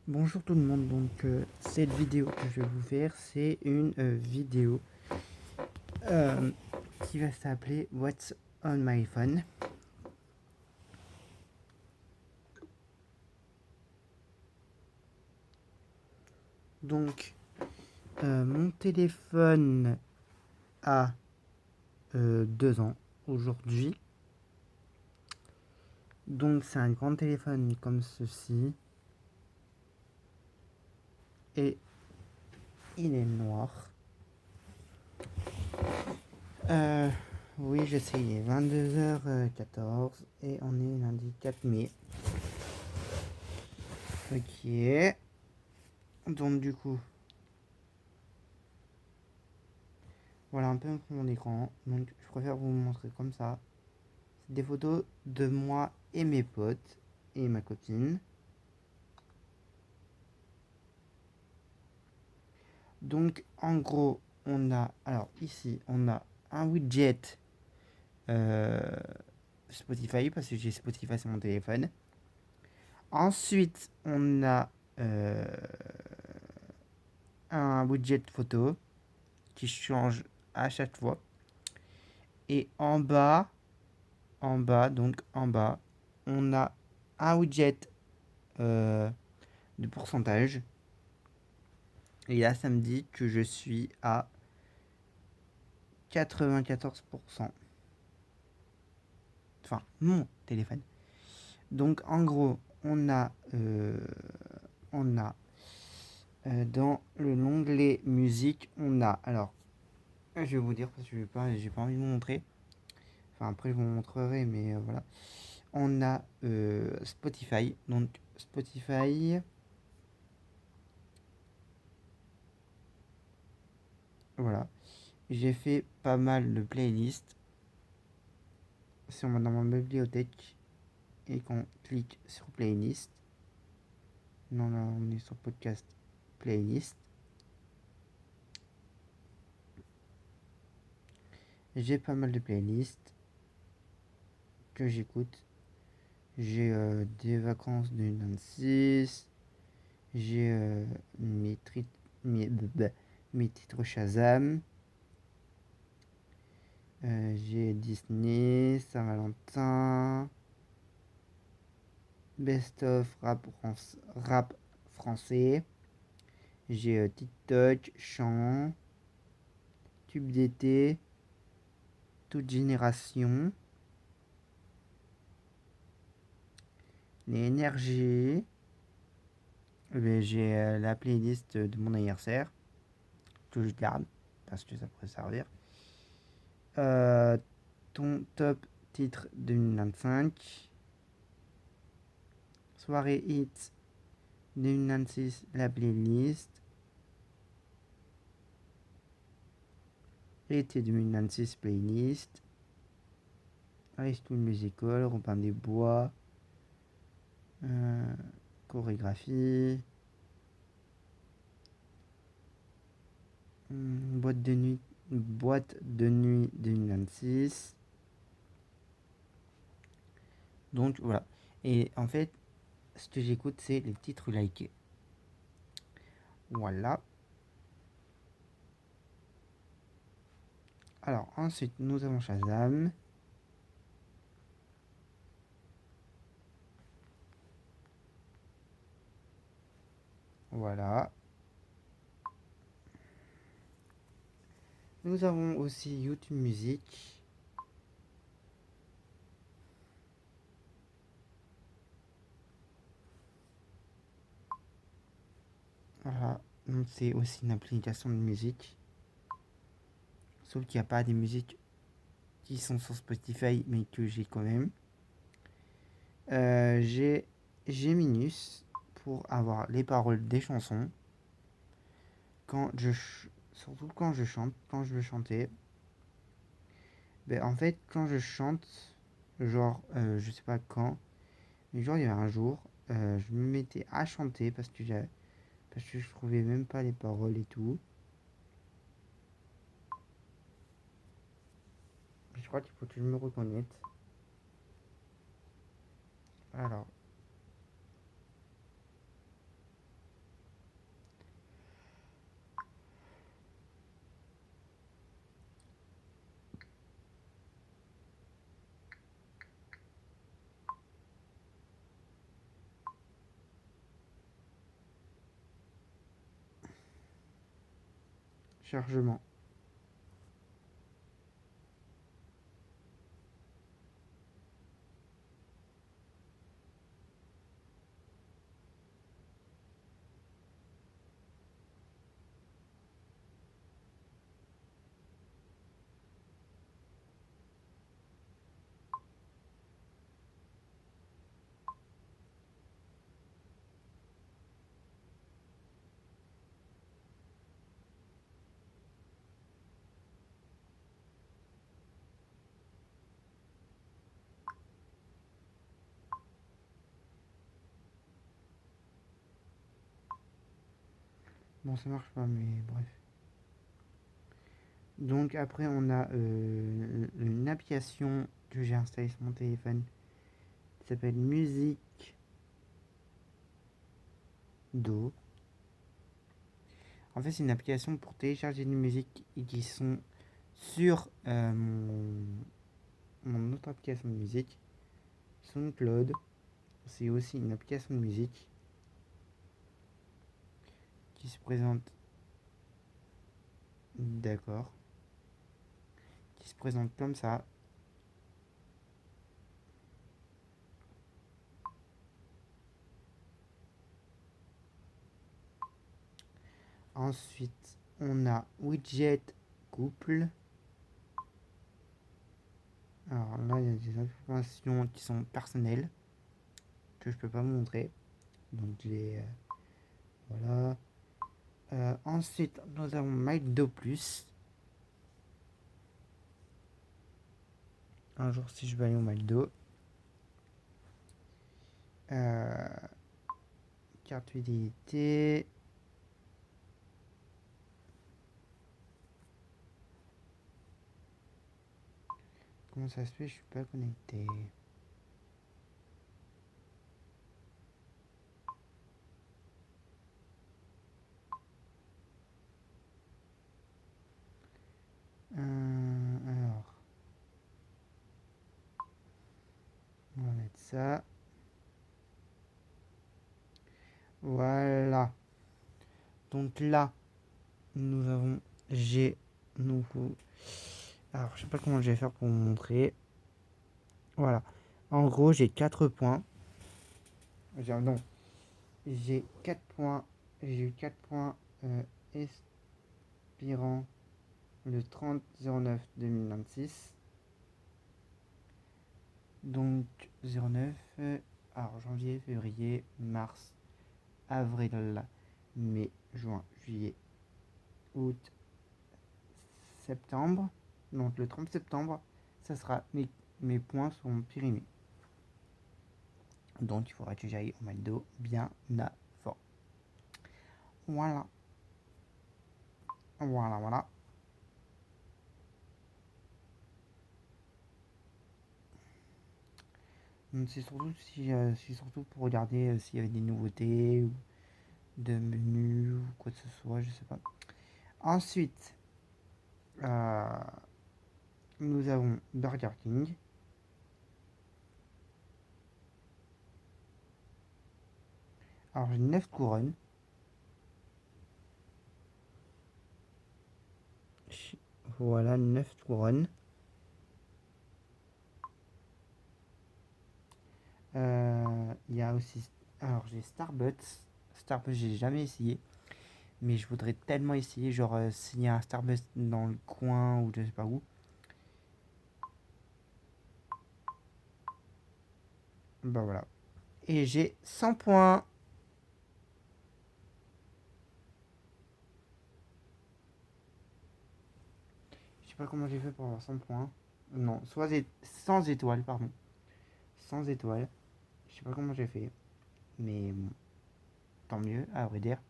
Bonjour tout le monde, cette vidéo que je vais vous faire, c'est une vidéo euh, qui va s'appeler What's on my phone. Donc mon téléphone a 2 ans aujourd'hui. Donc c'est un grand téléphone comme ceci. Et il est noir. Oui, je sais, il est 22h14 et on est lundi 4 mai. Ok. Donc du coup, voilà un peu mon écran. Donc je préfère vous montrer comme ça. C'est des photos de moi et mes potes et ma copine. Donc en gros, on a, alors ici, on a un widget euh, Spotify parce que j'ai Spotify sur mon téléphone. Ensuite, on a un widget photo qui change à chaque fois. Et donc en bas, on a un widget de pourcentage. Et là, ça me dit que je suis à 94%. Enfin, mon téléphone. Donc, en gros, dans le l'onglet musique, on a. Alors, je vais vous dire parce que j'ai pas envie de vous montrer. Enfin, après, je vous montrerai, mais voilà. On a Spotify. Donc, Spotify. Voilà. J'ai fait pas mal de playlists. Si on va dans ma bibliothèque et qu'on clique sur playlist, non, là, on est sur podcast playlist. J'ai pas mal de playlists que j'écoute. J'ai des vacances de 26. J'ai mes titres Shazam. J'ai Disney, Saint-Valentin, Best of rap français. J'ai TikTok, chant, tube d'été, toute génération, les énergies. J'ai la playlist de mon anniversaire que je garde parce que ça pourrait servir. Euh, Ton top titre 2025. Soirée hit 2026, la playlist. Été 2026, playlist. High School Musical, Robin des Bois. Chorégraphie. Boîte de nuit 2026. Donc voilà. Et en fait, ce que j'écoute, c'est les titres likés. Voilà. Alors ensuite, nous avons Shazam. Voilà. Nous avons aussi YouTube Music. Voilà. Donc c'est aussi une application de musique. Sauf qu'il n'y a pas des musiques qui sont sur Spotify, mais que j'ai quand même. J'ai Geminus pour avoir les paroles des chansons. Surtout quand je chante, quand je veux chanter. Ben, en fait, quand je chante, genre, je sais pas quand, mais genre, il y a un jour, je me mettais à chanter parce que je trouvais même pas les paroles et tout. Je crois qu'il faut que je me reconnecte. Alors, chargement. Bon, ça marche pas, mais bref. Donc après, on a une application que j'ai installée sur mon téléphone qui s'appelle Musique Do. En fait, c'est une application pour télécharger des musiques qui sont sur mon autre application de musique, SoundCloud. C'est aussi une application de musique qui se présente, d'accord, qui se présente comme ça. Ensuite, on a Widget Couple. Alors là, il y a des informations qui sont personnelles que je peux pas montrer. Donc les voilà. Ensuite, nous avons MyDo Plus. Un jour, si je vais aller au McDo. Carte fidélité. Comment ça se fait? Je suis pas connecté. Alors, on va mettre ça. Voilà. Donc là, nous avons j'ai nouveau. Alors, je sais pas comment je vais faire pour vous montrer. Voilà. En gros, j'ai 4 points. Non, j'ai 4 points. J'ai eu 4 points expirant le 30/09/2026. Donc 09, alors janvier, février, mars, avril, mai, juin, juillet, août, septembre. Donc le 30 septembre, ça sera mes points seront périmés. Donc il faudra que j'aille au McDo bien avant. Voilà. Voilà, voilà. Donc c'est surtout, c'est surtout pour regarder s'il y avait des nouveautés ou de menus ou quoi que ce soit, je sais pas. Ensuite, euh, nous avons Burger King. Alors j'ai 9 couronnes. Voilà, 9 couronnes. Il y a aussi. Alors j'ai Starbucks. Starbucks, j'ai jamais essayé. Mais je voudrais tellement essayer. Genre, s'il y a un Starbucks dans le coin ou je sais pas où. Bah voilà. Et j'ai 100 points. Je sais pas comment j'ai fait pour avoir 100 points. Non, soit 100 étoiles, pardon. 100 étoiles. Je sais pas comment j'ai fait. Mais bon, tant mieux, à vrai dire.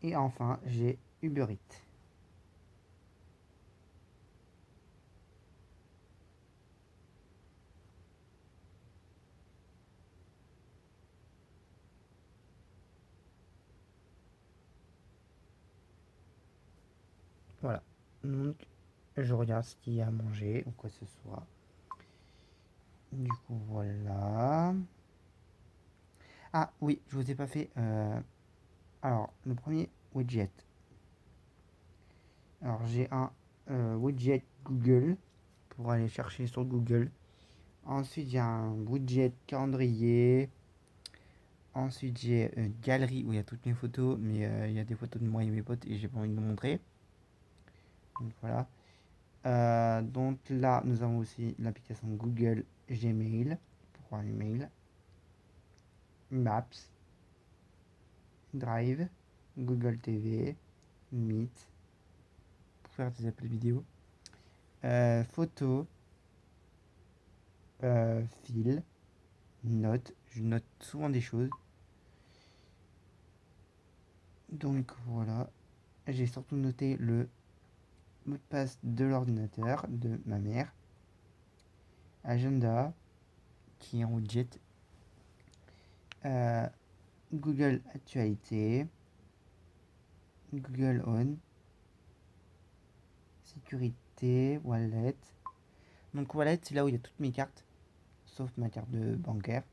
Et enfin, j'ai Uber Eats. Voilà. Donc, je regarde ce qu'il y a à manger ou quoi que ce soit. Du coup, voilà. Ah oui, je vous ai pas fait. Alors, le premier widget. Alors, j'ai un widget Google pour aller chercher sur Google. Ensuite, j'ai un widget calendrier. Ensuite, j'ai une galerie où il y a toutes mes photos, mais il y a des photos de moi et mes potes et j'ai pas envie de le montrer. Donc voilà. Donc là, nous avons aussi l'application Google Gmail pour voir les mails, Maps, Drive, Google TV, Meet pour faire des appels vidéo, photos, fil, notes. Je note souvent des choses. Donc voilà. J'ai surtout noté le mot de passe de l'ordinateur de ma mère. Agenda, qui est en widget. Euh, Google Actualité. Google On. Sécurité, Wallet. Donc Wallet, c'est là où il y a toutes mes cartes. Sauf ma carte de bancaire.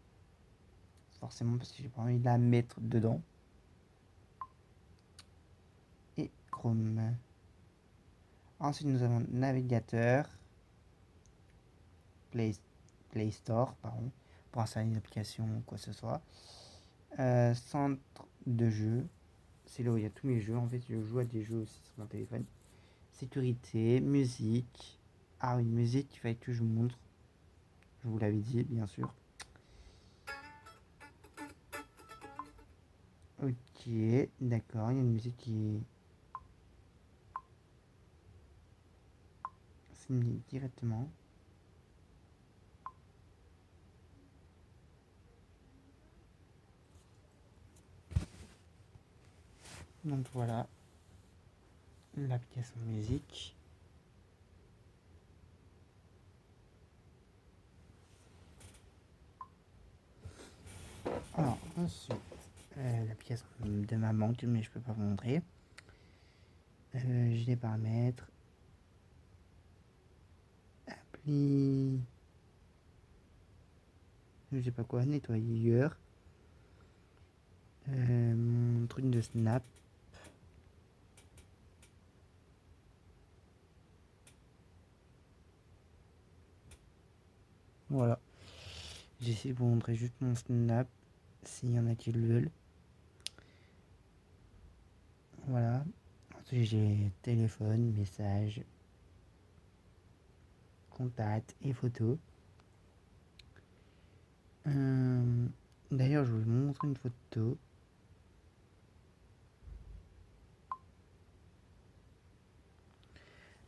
Forcément parce que j'ai pas envie de la mettre dedans. Et Chrome. Ensuite, nous avons navigateur. Play, Play Store, pardon. Pour installer une application ou quoi que ce soit. Centre de jeu. C'est là où il y a tous mes jeux. En fait, je joue à des jeux aussi sur mon téléphone. Sécurité, musique. Ah oui, musique, il fallait que je vous montre. Je vous l'avais dit, bien sûr. Ok, d'accord, il y a une musique qui s'est mise directement. Donc voilà, l'application musique. Alors ensuite, l'application de ma banque, mais je peux pas vous montrer. J'ai les paramètres. Appli. Je sais pas quoi, nettoyeur. Mon truc de Snap. Voilà. J'essaie de vous montrer juste mon Snap, s'il y en a qui le veulent. Voilà. Ensuite, j'ai téléphone, message, contact et photos. D'ailleurs, je vais vous montrer une photo.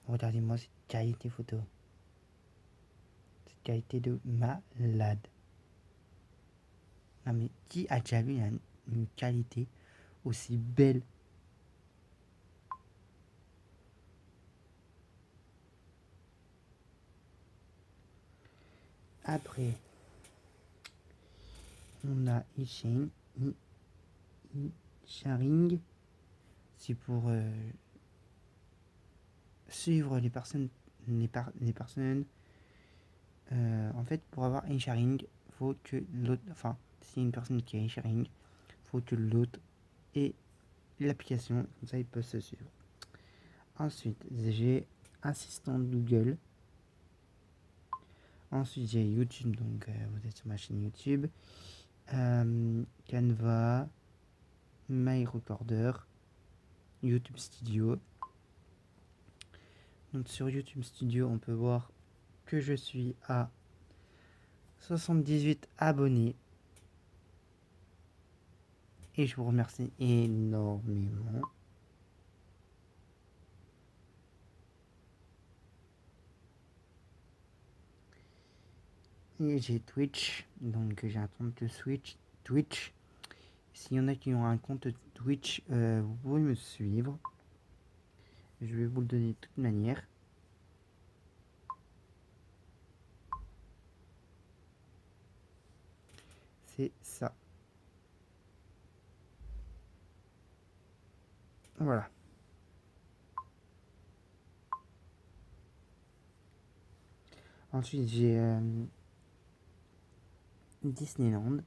Regardez-moi cette qualité photo. Cette qualité de malade. Non mais qui a déjà vu une qualité aussi belle? Après, on a e-sharing. C'est pour suivre les personnes. Les personnes. En fait, pour avoir e-sharing, faut que l'autre. Enfin, si une personne qui a e-sharing, faut que l'autre ait l'application. Comme ça, ils peuvent se suivre. Ensuite, j'ai assistant Google. Ensuite, j'ai YouTube, donc vous êtes sur ma chaîne YouTube. Canva, My Recorder, YouTube Studio. Donc sur YouTube Studio, on peut voir que je suis à 78 abonnés. Et je vous remercie énormément. Et j'ai Twitch, donc j'ai un compte de Twitch. S'il y en a qui ont un compte Twitch, vous pouvez me suivre. Je vais vous le donner de toute manière. C'est ça. Voilà. Ensuite, j'ai Disneyland.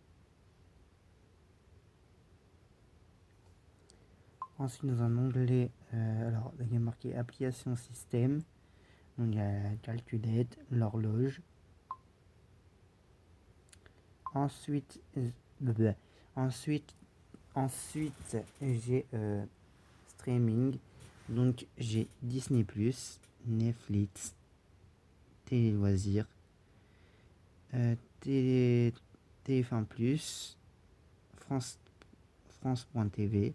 Ensuite, dans un onglet, alors il y a marqué application système. Donc il y a la calculette, l'horloge. Ensuite, ensuite, ensuite j'ai streaming. Donc j'ai Disney+, Netflix, Télé Loisirs, TF1+, France.tv,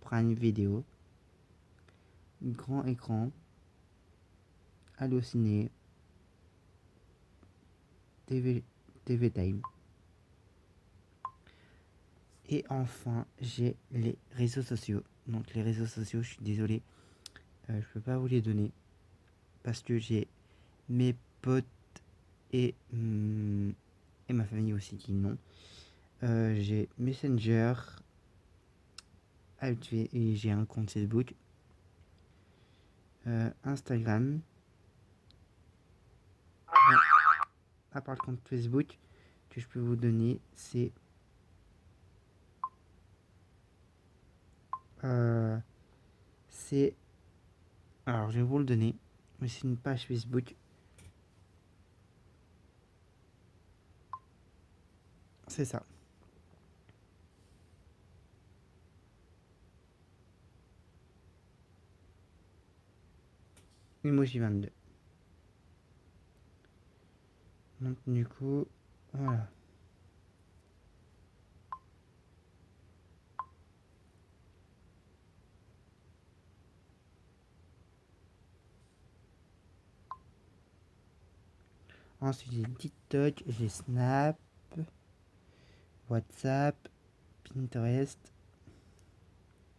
Prime Vidéo, Grand Écran, Allociné, TV Time. Et enfin, j'ai les réseaux sociaux. Donc les réseaux sociaux, je suis désolé, je peux pas vous les donner parce que j'ai mes potes et ma famille aussi qui n'ont. J'ai Messenger, et j'ai un compte Facebook, Instagram. À part le compte Facebook que je peux vous donner, c'est alors je vais vous le donner, mais c'est une page Facebook. C'est ça. Emoji 22. Donc du coup, voilà. Ensuite j'ai TikTok, j'ai Snap, WhatsApp, Pinterest,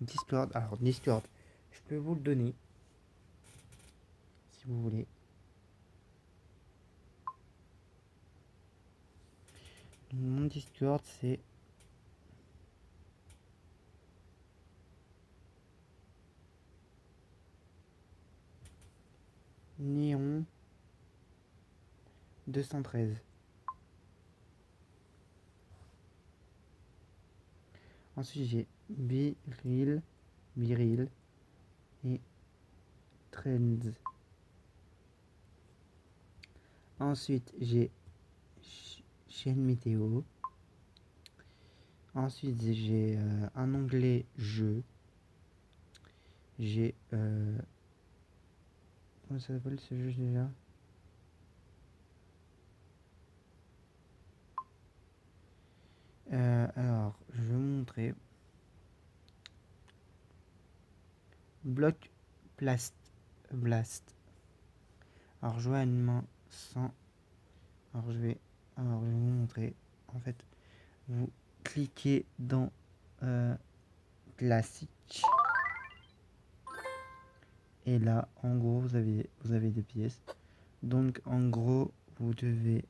Discord. Alors Discord, je peux vous le donner si vous voulez. Mon Discord c'est Néon 213. Ensuite j'ai Biril et Trends. Ensuite j'ai chaîne météo. Ensuite j'ai un onglet jeu. J'ai comment ça s'appelle ce jeu déjà? Alors je vais vous montrer. Bloc Blast. Alors jouer à une main sans. Alors je vais vous montrer. En fait, vous cliquez dans classique. Et là, en gros, vous avez des pièces. Donc en gros, vous devez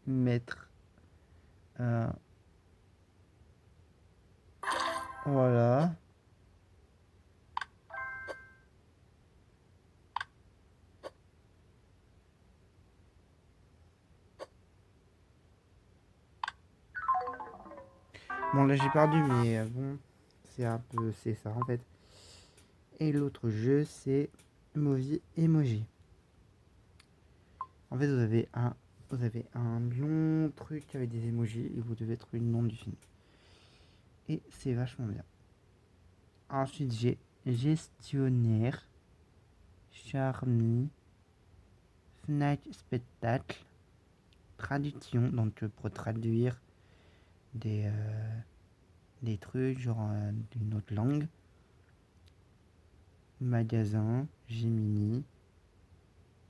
mettre voilà. Bon là j'ai perdu mais bon c'est un peu c'est ça en fait. Et l'autre jeu c'est Movie Emoji. En fait vous avez un long truc avec des emojis et vous devez trouver le nom du film. Et c'est vachement bien. Ensuite j'ai Gestionnaire, Charmy, Fnac Spectacle, Traduction, donc pour traduire des trucs genre d'une autre langue. Magasin, Gemini,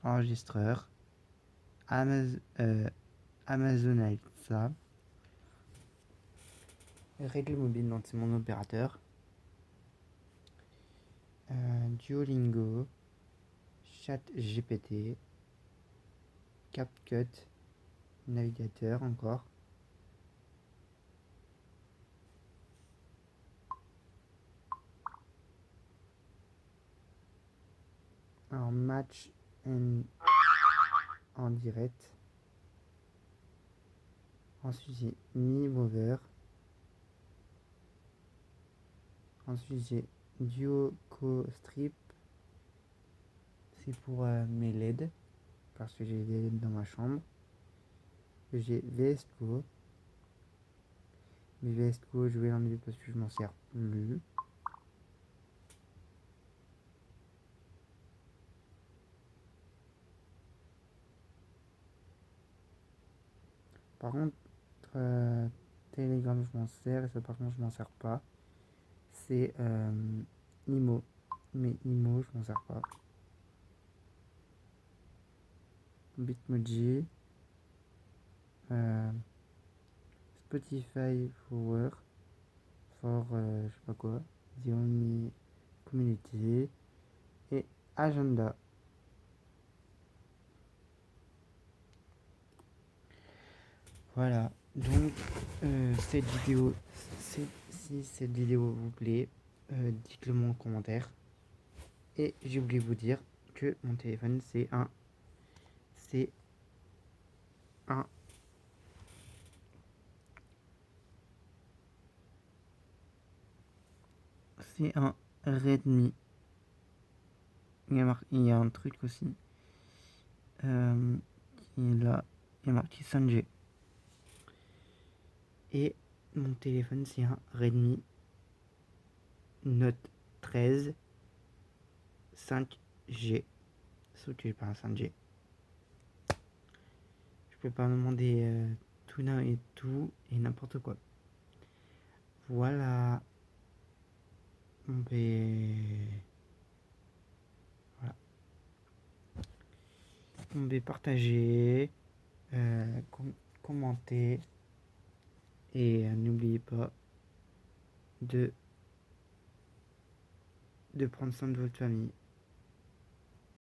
enregistreur, Amazon Alexa, règle mobile, donc c'est mon opérateur, Duolingo, Chat GPT, CapCut, navigateur encore. Alors match en direct. Ensuite j'ai Mi Mover. Ensuite, j'ai Duoco Strip. C'est pour mes LED. Parce que j'ai des LED dans ma chambre. J'ai VS Go. Mais VS Go, je vais l'enlever parce que je m'en sers plus. Par contre, Telegram, je m'en sers. Et ça, par contre, je m'en sers pas. C'est Imo. Mais Imo, je m'en sers pas. Bitmoji. Spotify for je sais pas quoi. The Only Community. Et Agenda. Voilà. Donc, cette vidéo, si cette vidéo vous plaît, dites-le moi en commentaire. Et j'ai oublié de vous dire que mon téléphone, c'est un Redmi. Il y a un truc aussi qui est là. Il y a marqué 5G. Et mon téléphone, c'est un Redmi Note 13 5G. Sauf que j'ai pas un 5G. Je peux pas me demander tout et tout et n'importe quoi. Voilà. Voilà. On va partager, commenter et n'oubliez pas de prendre soin de votre famille.